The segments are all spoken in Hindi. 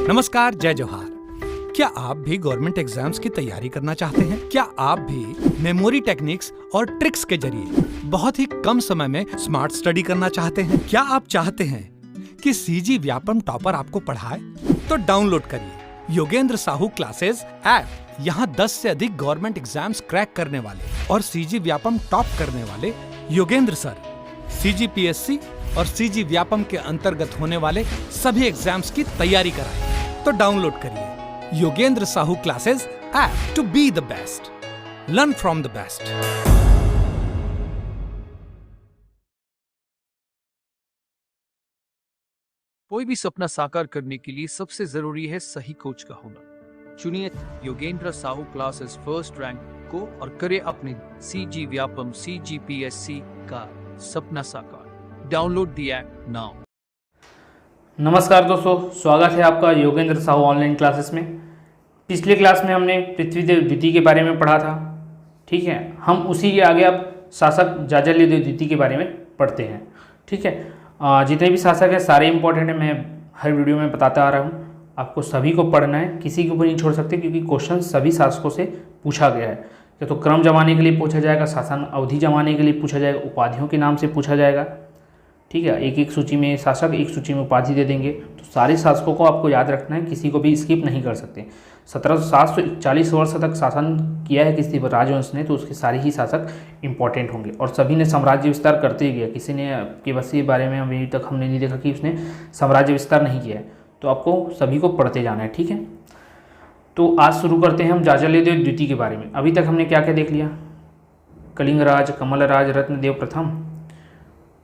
नमस्कार, जय जोहार। क्या आप भी गवर्नमेंट एग्जाम्स की तैयारी करना चाहते हैं? क्या आप भी मेमोरी टेक्निक्स और ट्रिक्स के जरिए बहुत ही कम समय में स्मार्ट स्टडी करना चाहते हैं? क्या आप चाहते हैं कि सीजी व्यापम टॉपर आपको पढ़ाए? तो डाउनलोड करिए योगेंद्र साहू क्लासेस ऐप। यहाँ 10 से अधिक गवर्नमेंट एग्जाम्स क्रैक करने वाले और सीजी व्यापम टॉप करने वाले योगेंद्र सर सीजीपीएससी और सीजी व्यापम के अंतर्गत होने वाले सभी एग्जाम्स की तैयारी कराएं। तो डाउनलोड करिए Yogendra Sahu classes app to be the best, learn from the best. कोई भी सपना साकार करने के लिए सबसे जरूरी है सही कोच का होना। चुनिए Yogendra Sahu classes first rank को और करें अपने सीजी व्यापम सीजीपीएससी का सपना साकार। Download the app now. नमस्कार दोस्तों, स्वागत है आपका योगेंद्र साहू ऑनलाइन क्लासेस में। पिछले क्लास में हमने पृथ्वीदेव द्वितीय के बारे में पढ़ा था, ठीक है। हम उसी के आगे अब शासक जाज्वल्यदेव द्वितीय के बारे में पढ़ते हैं, ठीक है। जितने भी शासक हैं सारे इंपॉर्टेंट हैं, मैं हर वीडियो में बताता आ रहा हूँ। आपको सभी को पढ़ना है, किसी को भी नहीं छोड़ सकते, क्योंकि क्वेश्चन सभी शासकों से पूछा गया है। या तो क्रम जमाने के लिए पूछा जाएगा, शासन अवधि जमाने के लिए पूछा जाएगा, उपाधियों के नाम से पूछा जाएगा, ठीक है। एक एक सूची में शासक, एक सूची में उपाधि दे देंगे। तो सारे शासकों को आपको याद रखना है, किसी को भी स्किप नहीं कर सकते। 741 वर्ष तक शासन किया है किसी राजवंश ने, तो उसके सारे ही शासक इंपॉर्टेंट होंगे और सभी ने साम्राज्य विस्तार करते ही गया। किसी ने के बस के बारे में अभी तक हमने नहीं देखा कि उसने साम्राज्य विस्तार नहीं किया है। तो आपको सभी को पढ़ते जाना है, ठीक है। तो आज शुरू करते हैं हम जाज्वल्यदेव द्वितीय के बारे में। अभी तक हमने क्या क्या देख लिया? कलिंगराज, कमलराज, रत्नदेव प्रथम,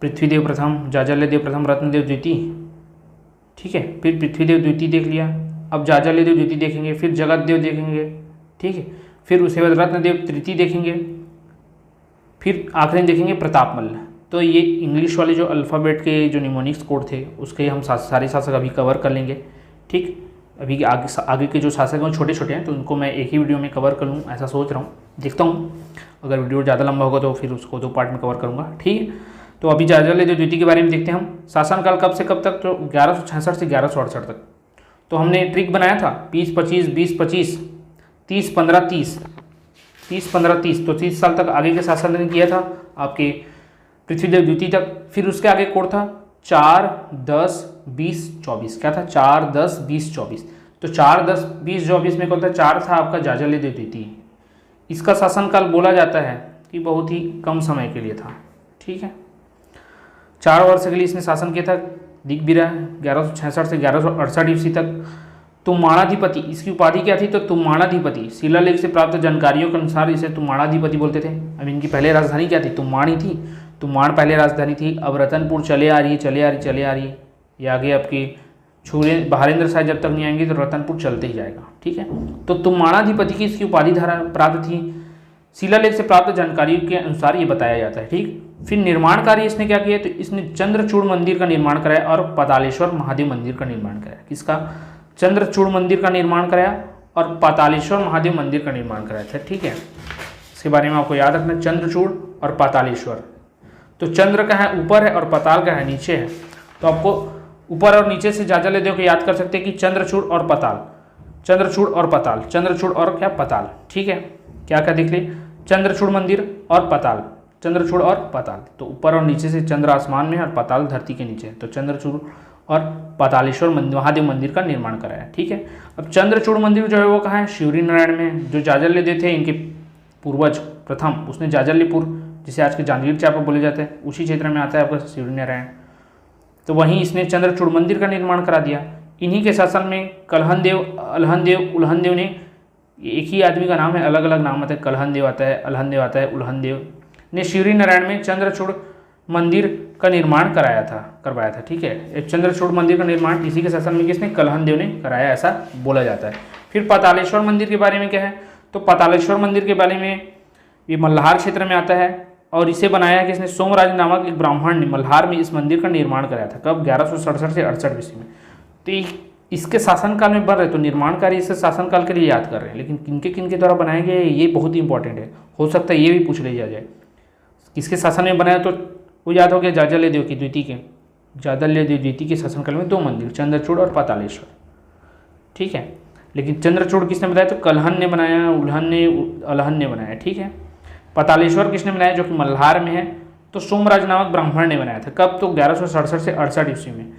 पृथ्वीदेव प्रथम, जाज्वल्यदेव प्रथम, रत्नदेव द्वितीय, ठीक है। फिर पृथ्वीदेव द्वितीय देख लिया, अब जाज्वल्यदेव द्वितीय देखेंगे, फिर जगतदेव देखेंगे, ठीक है। फिर उसके बाद रत्नदेव तृतीय देखेंगे, फिर आखिरी देखेंगे प्रतापमल्ल। तो ये इंग्लिश वाले जो अल्फ़ाबेट के जो निमोनिक्स कोड थे उसके हम सारे शासक अभी कवर कर लेंगे, ठीक। अभी आगे के जो शासक हैं छोटे छोटे हैं, तो उनको मैं एक ही वीडियो में कवर कर लूँ, ऐसा सोच रहा हूँ। देखता हूँ, अगर वीडियो ज़्यादा लंबा होगा तो फिर उसको 2 पार्ट में कवर करूँगा, ठीक है। तो अभी जाज्वल्यदेव द्वितीय के बारे में देखते हैं हम। शासनकाल कब से कब तक? तो 1166 से 1168 तक। तो हमने ट्रिक बनाया था 20-25, 20-25, 30-15, 30, 30-15, 30। तो 30 साल तक आगे के शासन ने किया था आपके पृथ्वीदेव द्वितीय तक। फिर उसके आगे कोड था 4, 10, 20, 24। क्या था? 4, 10, 20, 24। तो 4, 10, 20, 24 में कौन था? 4 था आपका जाज्वल्यदेव द्वितीय। इसका शासनकाल बोला जाता है कि बहुत ही कम समय के लिए था, ठीक है। 4 वर्ष के लिए इसने शासन किया था। दिख भी रहा है 1166 से 1168 ईस्वी तक। तुम्माणाधिपति, इसकी उपाधि क्या थी? तो तुम्माणाधिपति। शिलालेख से प्राप्त जानकारियों के अनुसार इसे तुम्माणाधिपति बोलते थे। अब इनकी पहले राजधानी क्या थी? तुम्माण थी। तुम्माण पहले राजधानी थी। अब रतनपुर चले आ रही है। ये आगे आपकी बहारेंद्र शाह जब तक नहीं आएंगे तो रतनपुर चलते ही जाएगा, ठीक है। तो तुम्माणाधिपति की इसकी उपाधि धारा प्राप्त थी। शिलालेख से प्राप्त जानकारियों के अनुसार ये बताया जाता है, ठीक। फिर निर्माण कार्य इसने क्या किया? तो इसने चंद्रचूड़ मंदिर का निर्माण कराया और पातालेश्वर महादेव मंदिर का निर्माण कराया। किसका? चंद्रचूड़ मंदिर का निर्माण कराया और पातालेश्वर महादेव मंदिर का निर्माण कराया था, ठीक है। इसके बारे में आपको याद रखना, चंद्रचूड़ और पातालेश्वर। तो चंद्र का है ऊपर है और पाताल का है नीचे है। तो आपको ऊपर और नीचे से जाज्वल्यदेव को याद कर सकते हैं कि चंद्रचूड़ और पाताल, चंद्रचूड़ और पाताल, चंद्रचूड़ और क्या? पाताल, ठीक है। क्या क्या देख ले? चंद्रचूड़ मंदिर और पाताल, चंद्रचूड़ और पाताल। तो ऊपर और नीचे से चंद्र आसमान में और पाताल धरती के नीचे है। तो चंद्रचूड़ और पातालेश्वर महादेव मंदिर का निर्माण कराया, ठीक है। अब चंद्रचूड़ मंदिर जो है वो कहाँ है? शिवरी नारायण में। जो जाज्वल्यदेव थे इनके पूर्वज प्रथम, उसने जाज्वल्यपुर, जिसे आज के जांजगीर चांपा बोले जाते हैं, उसी क्षेत्र में आता है आपका शिवरी नारायण। तो वहीं इसने चंद्रचूड़ मंदिर का निर्माण करा दिया। इन्हीं के शासन में कलहनदेव, अलहनदेव, उल्हनदेव ने, एक ही आदमी का नाम है, अलग अलग नाम आता है। कलहनदेव आता है, अलहनदेव आता है, उल्हनदेव ने शिवरी नारायण में चंद्रचूड़ मंदिर का निर्माण करवाया था, ठीक है। चंद्रचूड़ मंदिर का निर्माण इसी के शासन में किसने? कलहनदेव ने कराया, ऐसा बोला जाता है। फिर पातालेश्वर मंदिर के बारे में क्या है? तो पातालेश्वर मंदिर के बारे में ये मल्हार क्षेत्र में आता है और इसे बनाया किसने? सोमराज नामक एक ब्राह्मण ने मल्हार में इस मंदिर का निर्माण कराया था। कब? 1167 से 68 ईस्वी में। तो इसके शासनकाल में बन रहे, तो निर्माण कार्य इसके शासनकाल के लिए याद कर रहे हैं, लेकिन किनके द्वारा बनाए गए ये बहुत ही इंपॉर्टेंट है। हो सकता है ये भी पूछ लिया जाए किसके शासन में बनाया, तो वो याद हो गया जाज्वल्यदेव की द्वितीय के। जाज्वल्यदेव द्वितीय के शासनकाल में 2 मंदिर, चंद्रचूड़ और पातालेश्वर, ठीक है। लेकिन चंद्रचूड़ किसने बनाया, तो कल्हन ने बनाया, उल्हन ने, अलहन ने बनाया, ठीक है। पतालेश्वर किसने बनाया, जो कि मल्हार में है, तो सोमराज नामक ब्राह्मण ने बनाया था। कब, तो 1167 से 68 ईस्वी में,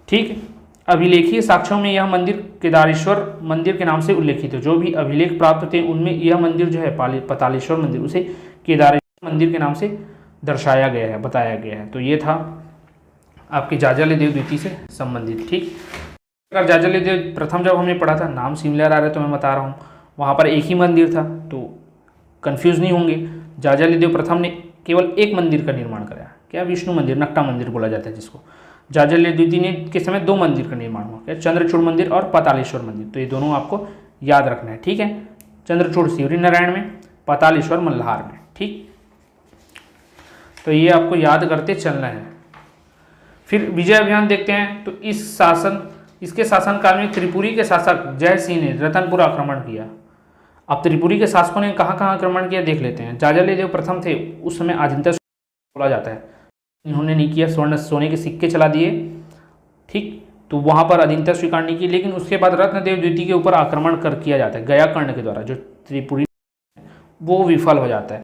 ठीक। अभिलेखीय साक्ष्यों में यह मंदिर केदारेश्वर मंदिर के नाम से उल्लेखित है। जो भी अभिलेख प्राप्त थे उनमें यह मंदिर जो है पतालेश्वर मंदिर, उसे केदारेश्वर मंदिर के नाम से दर्शाया गया है, बताया गया है। तो ये था आपके जाज्वल्य देव द्वितीय से संबंधित, ठीक। अगर जाज्वल्य देव प्रथम जब हमने पढ़ा था, नाम सिमिलर आ रहा है तो मैं बता रहा हूँ, वहाँ पर एक ही मंदिर था, तो कंफ्यूज नहीं होंगे। जाज्वल्य देव प्रथम ने केवल एक मंदिर का निर्माण कराया, क्या, विष्णु मंदिर, नक्टा मंदिर बोला जाता है जिसको। जाज्वल्य द्वितीय ने के समय 2 मंदिर का निर्माण हुआ, क्या, चंद्रचूड़ मंदिर और पातालेश्वर मंदिर। तो ये दोनों आपको याद रखना है, ठीक है। चंद्रचूड़ शिवरी नारायण में, पातालेश्वर मल्हार में, ठीक। तो ये आपको याद करते चलना है। फिर विजय अभियान देखते हैं। तो इसके शासनकाल में त्रिपुरी के शासक जय सिंह ने रतनपुर आक्रमण किया। अब त्रिपुरी के शासकों ने कहाँ कहाँ आक्रमण किया देख लेते हैं। जाज्वल्य देव प्रथम थे, उस समय अजिंता बोला जाता है, इन्होंने नहीं किया, सोने के सिक्के चला दिए, ठीक। तो वहाँ पर अधीनता स्वीकार नहीं की। लेकिन उसके बाद रत्नदेव द्वितीय के ऊपर आक्रमण किया जाता है गया कर्ण के द्वारा, जो त्रिपुरी वो विफल हो जाता है।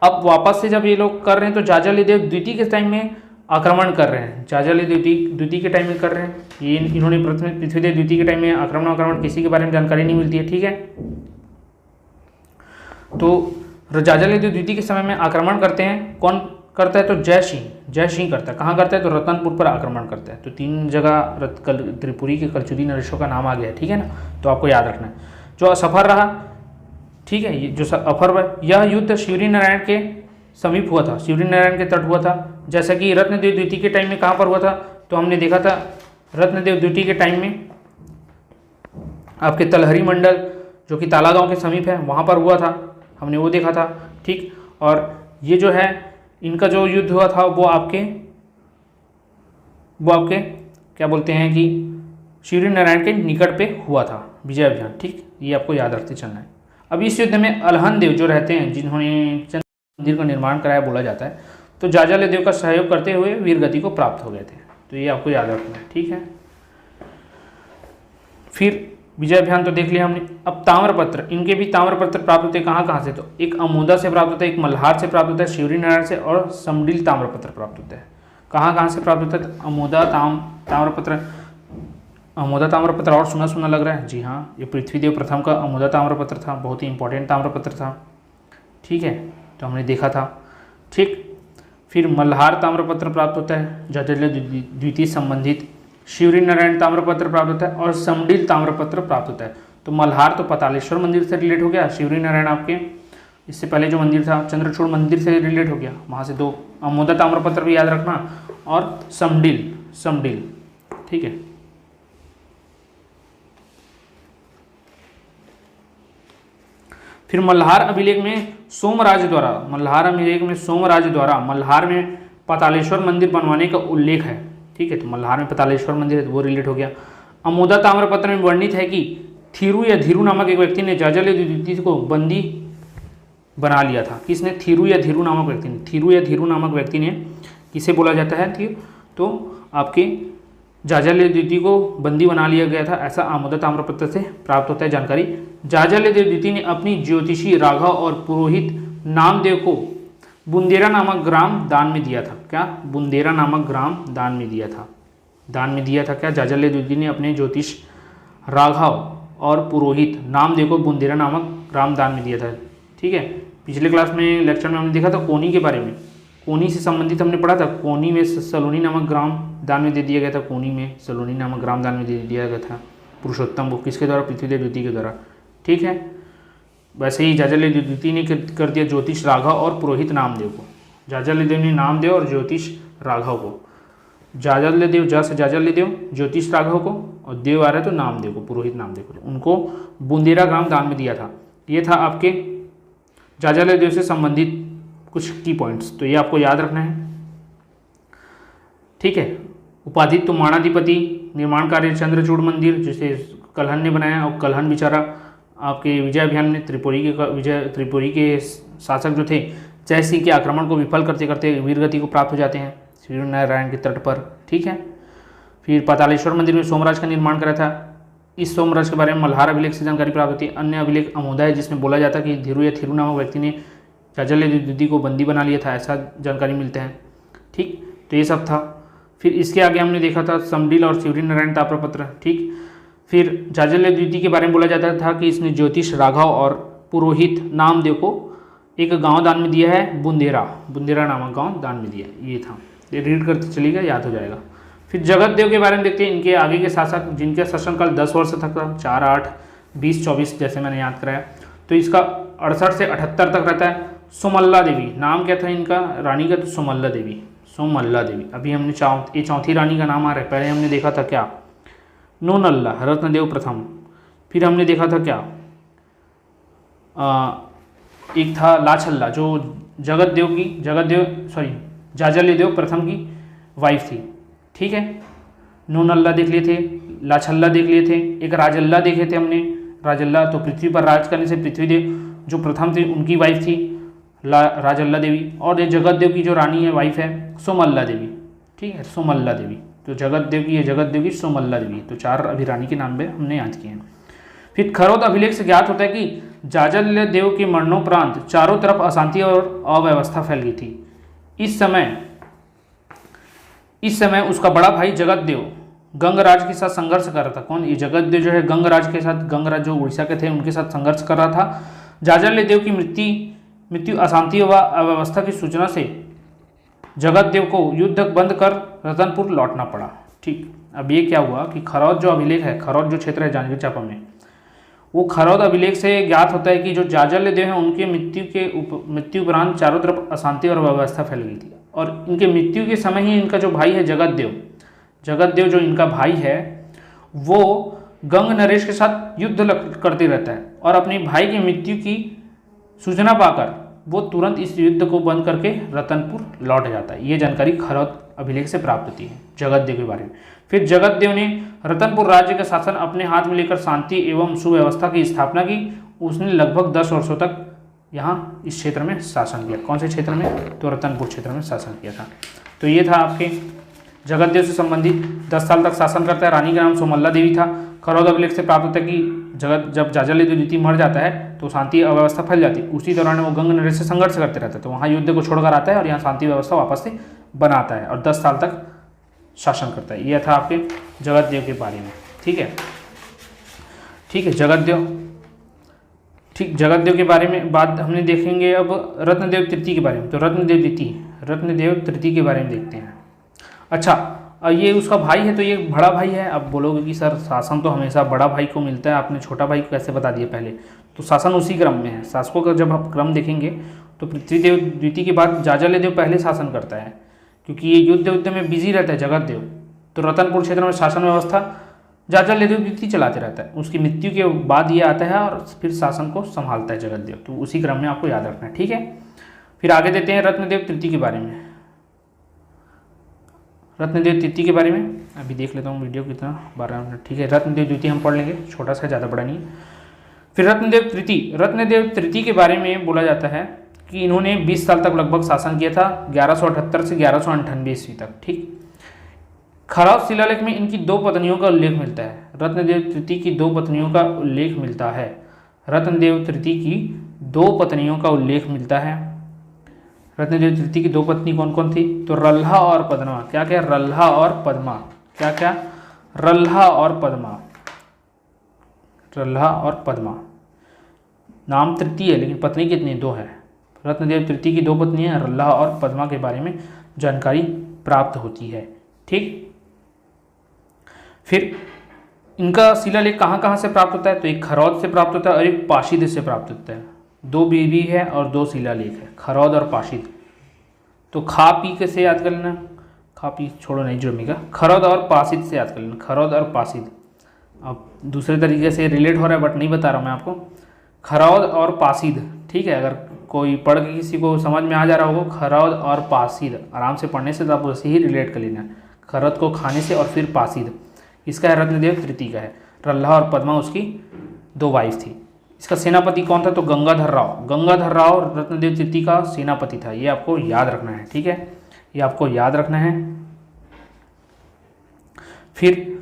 अब वापस से जब ये लोग कर रहे हैं तो जाज्वल्य देव द्वितीय के टाइम में आक्रमण कर रहे हैं, जाज्वल्य द्वितीय के टाइम में कर रहे हैं ये। इन्होंने पृथ्वीदेव द्वितीय के टाइम में आक्रमण किसी के बारे में जानकारी नहीं मिलती है, ठीक है। तो जाज्वल्य देव द्वितीय के समय में आक्रमण करते हैं, कौन करता है, तो जय सिंह करता है। कहाँ करता है, तो रतनपुर पर आक्रमण करता है। तो 3 जगह त्रिपुरी के कलचुदी नरेशों का नाम आ गया, ठीक है ना। तो आपको याद रखना है। जो असफल रहा, ठीक है, ये जो अफर हुआ, यह युद्ध शिवरी नारायण के समीप हुआ था, शिवरी नारायण के तट हुआ था। जैसा कि रत्नदेव द्वितीय के टाइम में कहाँ पर हुआ था, तो हमने देखा था रत्नदेव द्वितीय के टाइम में आपके तलहरी मंडल, जो कि तालागांव के समीप है, वहाँ पर हुआ था, हमने वो देखा था, ठीक। और ये जो है इनका जो युद्ध हुआ था वो आपके क्या बोलते हैं कि शिवरी नारायण के निकट पे हुआ था, विजय अभियान, ठीक। ये आपको याद रखते चलना है। अब इस युद्ध में अलहन देव जो रहते हैं, जिन्होंने चंद्र मंदिर का निर्माण कराया बोला जाता है, तो जाज्वल्य देव का सहयोग करते हुए वीरगति को प्राप्त हो गए थे। तो ये आपको याद रखना है, ठीक है। फिर विजय अभियान तो देख लिया हमने। अब ताम्रपत्र, इनके भी ताम्रपत्र प्राप्त होते कहाँ कहाँ से, तो एक अमोदा से प्राप्त होता है, एक मल्हार से प्राप्त होता है, शिवरी नारायण से, और समडील ताम्रपत्र प्राप्त होता है। कहाँ कहाँ से प्राप्त होता है, अमोदा ताम्रपत्र और सुना लग रहा है, जी हाँ, ये पृथ्वीदेव प्रथम का अमोदा ताम्रपत्र था, बहुत ही इंपॉर्टेंट ताम्रपत्र था, ठीक है। तो हमने देखा था, ठीक। फिर मल्हार ताम्रपत्र प्राप्त होता है, जाज्वल्य द्वितीय संबंधित। शिवरी नारायण ताम्रपत्र प्राप्त होता है, और समडील ताम्रपत्र प्राप्त होता है। तो मल्हार तो पतालेश्वर मंदिर से रिलेट हो गया, शिवरी नारायण आपके इससे पहले जो मंदिर था चंद्रचूड़ मंदिर से रिलेट हो गया, वहाँ से 2 अमोदा ताम्रपत्र भी याद रखना, और समडील, ठीक है। फिर मल्हार अभिलेख में सोमराज द्वारा मल्हार में पातालेश्वर मंदिर बनवाने का उल्लेख है, ठीक है। तो मल्हार में पातालेश्वर मंदिर है, वो रिलेट हो गया। अमोदा ताम्रपत्र में वर्णित है कि थीरू या धीरू नामक एक व्यक्ति ने जाज्वल्य द्वितीय को बंदी बना लिया था। किसने, थीरू या धीरू नामक व्यक्ति ने, किसे बोला जाता है, तो आपके जाज्वल्य द्वितीय को बंदी बना लिया गया था, ऐसा अमोदा ताम्रपत्र से प्राप्त होता है जानकारी। जाज्वल्य देव द्वितीय ने अपनी ज्योतिषी राघव और पुरोहित नामदेव को बुंदेरा नामक ग्राम दान में दिया था। क्या, बुंदेरा नामक ग्राम दान में दिया था क्या, जाज्वल्य द्वितीय ने अपने ज्योतिष राघव और पुरोहित नामदेव को बुंदेरा नामक ग्राम दान में दिया था, ठीक है। पिछले क्लास में लेक्चर में हमने देखा था कोनी के बारे में, कोनी से संबंधित हमने पढ़ा था। कोनी में सलोनी नामक ग्राम दान में दे दिया गया था, कोनी में सलोनी नामक ग्राम दान में दे दिया गया था पुरुषोत्तम को, किसके द्वारा, पृथ्वीदेव द्वितीय के द्वारा, ठीक है। वैसे ही जाज्वल्य द्वितीय ने कर दिया ज्योतिष राघव और पुरोहित नामदेव को। जाज्वल्य देव ने नामदेव और ज्योतिष राघव को, जाज्वल्य देव जाज्वल्य देव, ज्योतिष राघव को, और देव आ रहा है तो नामदेव को, पुरोहित नामदेव को, उनको बुंदेरा ग्राम दान में दिया था। ये था आपके जाज्वल्य देव से संबंधित कुछ की पॉइंट्स, तो ये आपको याद रखना है, ठीक है। उपाधि तो माणाधिपति, निर्माण कार्य चंद्रचूड़ मंदिर जिसे कल्हन ने बनाया, और कल्हन बेचारा आपके विजय अभियान में त्रिपुरी के शासक जो थे जय सिंह के आक्रमण को विफल करते करते वीरगति को प्राप्त हो जाते हैं शिवरी नारायण के तट पर, ठीक है। फिर पातालेश्वर मंदिर में सोमराज का निर्माण करा था, इस सोमराज के बारे में मल्हार अभिलेख से जानकारी प्राप्त होती है। अन्य अभिलेख अमोदा है, जिसमें बोला जाता है कि धीरू या थिरू नामक व्यक्ति ने जाजल्य द्वितीय को बंदी बना लिया था, ऐसा जानकारी मिलते हैं। ठीक, तो ये सब था। फिर इसके आगे हमने देखा था समडील और शिवरी नारायण ताम्रपत्र। ठीक, फिर जाजल्य द्वितीय के बारे में बोला जाता था कि इसने ज्योतिष, राघव और पुरोहित नामदेव को एक गांव दान में दिया है, बुंदेरा नामक गांव दान में दिया। ये था, ये रीड करते चलिएगा, याद हो जाएगा। फिर जगत देव के बारे में देखते हैं। इनके आगे के शासक जिनके शासनकाल 10 वर्ष तक था, 4, 8, 20, 24 जैसे मैंने याद कराया, तो इसका 68 से 78 तक रहता है। सोमल्ला देवी नाम क्या था इनका, रानी का, तो सोमल्ला देवी। अभी हमने ये चौथी रानी का नाम आ रहा है। पहले हमने देखा था क्या, नूनल्ला, रत्नदेव प्रथम। फिर हमने देखा था क्या, एक था लाछल्ला, जो जाजल्य देव प्रथम की वाइफ थी। ठीक है, नूनल्ला देख लिए थे, लाछल्ला देख लिए थे, एक राजल्ला देखे थे हमने। राजल्ला तो पृथ्वी पर राज करने से पृथ्वीदेव जो प्रथम थे उनकी वाइफ थी राजल्ला देवी। और ये जगत देव की जो रानी है, वाइफ है, सोमल्ला देवी। ठीक है, सोमल्ला देवी। तो जगत देव की सोमल्ला देवी। तो 4 अभी रानी के नाम पे हमने याद किए हैं। फिर खरोद अभिलेख से ज्ञात होता है कि जाजल्य देव के मरणोपरांत चारों तरफ अशांति और अव्यवस्था फैल गई थी। इस समय उसका बड़ा भाई जगत देव गंगराज के साथ संघर्ष कर रहा था। कौन, ये जगत देव जो है गंगराज के साथ, गंगराज जो उड़ीसा के थे उनके साथ संघर्ष कर रहा था। जाजल्य देव की मृत्यु अशांति व अव्यवस्था की सूचना से जगत देव को युद्ध बंद कर रतनपुर लौटना पड़ा। ठीक, अब ये क्या हुआ कि खरौद जो अभिलेख है, खरौद जो क्षेत्र है जांजगीर चांपा में, वो खरौद अभिलेख से ज्ञात होता है कि जो जाजल्य देव हैं उनके मृत्यु उपरांत चारों तरफ अशांति और अव्यवस्था फैल गई थी। और इनके मृत्यु के समय ही इनका जो भाई है जगत देव जो इनका भाई है, वो गंग नरेश के साथ युद्ध करते रहता है और अपने भाई की मृत्यु की सूचना पाकर वो तुरंत इस युद्ध को बंद करके रतनपुर लौट जाता है। ये जानकारी खरौद अभिलेख से प्राप्त होती है जगत देव के बारे में। फिर जगत देव ने रतनपुर राज्य का शासन अपने हाथ में लेकर शांति एवं सुव्यवस्था की स्थापना की। उसने लगभग 10 वर्षों तक यहाँ इस क्षेत्र में शासन किया। कौन से क्षेत्र में, तो रतनपुर क्षेत्र में शासन किया था। तो ये था आपके जगत देव से संबंधित। 10 साल तक शासन करता है। रानी का नाम सोमल्ला देवी था। खरौद अभिलेख से प्राप्त होता है कि जब जाजल्य देव द्वितीय मर जाता है तो शांति अव्यवस्था फैल जाती है। उसी दौरान वो गंग नरेश से संघर्ष करते रहते हैं, तो वहाँ युद्ध को छोड़कर आता है और यहाँ शांति व्यवस्था वापस से बनाता है और 10 साल तक शासन करता है। यह था आपके जगत देव के बारे में। ठीक है, जगत देव के बारे में बात हमने देखेंगे। अब रत्नदेव तृतीय के बारे में। तो रत्नदेव तृतीय के बारे में देखते हैं। अच्छा, ये उसका भाई है, तो ये बड़ा भाई है। अब बोलोगे कि सर शासन तो हमेशा बड़ा भाई को मिलता है, आपने छोटा भाई को कैसे बता दिया पहले। तो शासन उसी क्रम में है। शासकों का जब आप क्रम देखेंगे तो पृथ्वीदेव द्वितीय के बाद जाजल्य देव पहले शासन करता है, क्योंकि ये युद्ध में बिजी रहता है जगत देव। तो रतनपुर क्षेत्र में शासन व्यवस्था जाजल्य देव द्वितीय चलाते रहता है। उसकी मृत्यु के बाद ये आता है और फिर शासन को संभालता है जगत देव। तो उसी क्रम में आपको याद रखना है। ठीक है, फिर आगे देते हैं रत्नदेव तृतीय के बारे में। रत्नदेव तृतीय के बारे में अभी देख लेता हूँ, वीडियो कितना 12 मिनट। ठीक है, रत्नदेव द्वितीय हम पढ़ लेंगे, छोटा सा, ज़्यादा बड़ा नहीं है। फिर रत्नदेव तृतीय के बारे में बोला जाता है कि इन्होंने 20 साल तक लगभग शासन किया था, 1178 से 1198 ईस्वी तक। ठीक, खरौद शिलालेख में इनकी 2 पत्नियों का उल्लेख मिलता है। रत्नदेव तृतीय की 2 पत्नियों का उल्लेख मिलता है। रत्नदेव तृतीय की 2 पत्नियों का उल्लेख मिलता है। रत्नदेव तृतीय की 2 पत्नी कौन कौन थी, तो रल्हा और पद्मा। क्या क्या, रल्हा और पद्मा। क्या क्या, रल्हा और पद्मा। रल्हा और पद्मा। नाम तृतीय है लेकिन पत्नी कितनी, 2 है। रत्नदेव तृतीय की 2 पत्नी हैं, रल्हा और पद्मा के बारे में जानकारी प्राप्त होती है। ठीक, फिर इनका शिलालेख कहाँ कहाँ से प्राप्त होता है, तो एक खरौद से प्राप्त होता है और एक पाशीद से प्राप्त होता है। 2 बीबी है और 2 शिलालेख है, खरौद और पाशीद। तो खा पी के से याद कर लेना, खा पी छोड़ो नहीं जमेगा, खरौद और पाशीद से याद कर लेना, खरौद और पाशीद। अब दूसरे तरीके से रिलेट हो रहा है बट नहीं बता रहा हूँ मैं आपको। खरौद और पाशीद, ठीक है, अगर कोई पढ़ के किसी को समझ में आ जा रहा होगा, खरौद और पाशीद आराम से पढ़ने से तो आप उसे ही रिलेट कर लेना, खरौद को खाने से और फिर पाशीद। इसका है रत्नदेव तृतीय का है। रल्हा और पद्मा उसकी 2 वाइफ थी। इसका सेनापति कौन था, तो गंगाधर राव रत्नदेव तृतीय का सेनापति था। ये आपको याद रखना है। ठीक है, ये आपको याद रखना है। फिर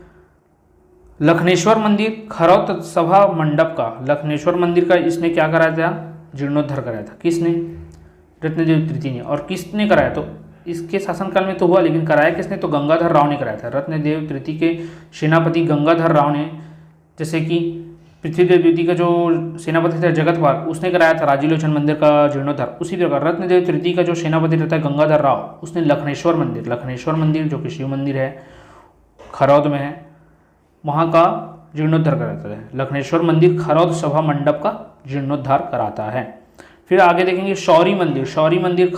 लखनेश्वर मंदिर खरौत सभा मंडप का, लखनेश्वर मंदिर का इसने क्या कराया था? जीर्णोद्धार कराया था। किसने? रत्नदेव तृतीय ने। और किसने कराया? तो इसके शासनकाल में तो हुआ, लेकिन कराया किसने? तो गंगाधर राव ने कराया था। रत्नदेव तृतीय के सेनापति गंगाधर राव ने, जैसे कि पृथ्वीदेव द्वितीय का जो सेनापति था जगतपाल, उसने कराया था राजीलोचन मंदिर का जीर्णोद्धार। उसी प्रकार रत्नदेव तृतीय का जो सेनापति रहता है गंगाधर राव, उसने लखनेश्वर मंदिर जो कि शिव मंदिर है, खरौद में है, वहाँ का जीर्णोद्धार कराता है। लखनेश्वर मंदिर खरौद सभा मंडप का जीर्णोद्धार कराता है। फिर आगे देखेंगे शौरी मंदिर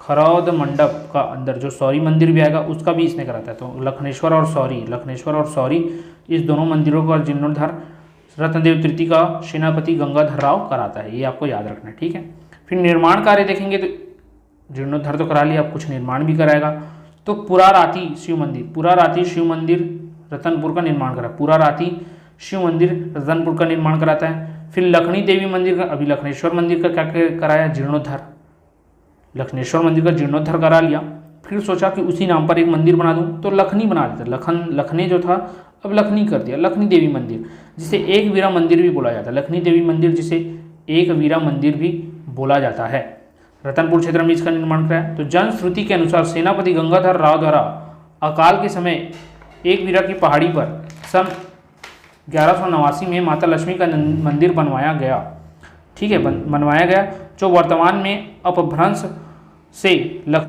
खरौद मंडप का अंदर जो शौरी मंदिर भी आएगा उसका भी इसने कराता है। तो लखनेश्वर और शौरी इस दोनों मंदिरों का जीर्णोद्धार रत्नदेव तृतीय का सेनापति गंगाधर राव कराता है। ये आपको याद रखना है, ठीक है। फिर निर्माण कार्य देखेंगे तो जीर्णोद्धार तो करा लिया, अब कुछ निर्माण भी कराएगा। तो पुराराती शिव मंदिर रतनपुर का निर्माण करा, पुराराती शिव मंदिर रतनपुर का निर्माण कराता है। फिर लखनी देवी मंदिर का, अभी लखनेश्वर मंदिर का क्या कराया? जीर्णोद्धार। लखनेश्वर मंदिर का जीर्णोद्धार करा लिया। फिर सोचा कि उसी नाम पर एक मंदिर बना दूं, तो लखनी बना देता। लखने जो था अब लखनी कर दिया, लखनी देवी मंदिर, जिसे एक वीरा मंदिर भी बोला जाता है। लखनी देवी मंदिर जिसे एक वीरा मंदिर भी बोला जाता है। रतनपुर क्षेत्र में इसका निर्माण कराया। तो जनश्रुति के अनुसार सेनापति गंगाधर राव द्वारा अकाल के समय एक वीरा की पहाड़ी पर सन 1189 में माता लक्ष्मी का मंदिर बनवाया गया, ठीक है, बनवाया गया, जो वर्तमान में अपभ्रंश से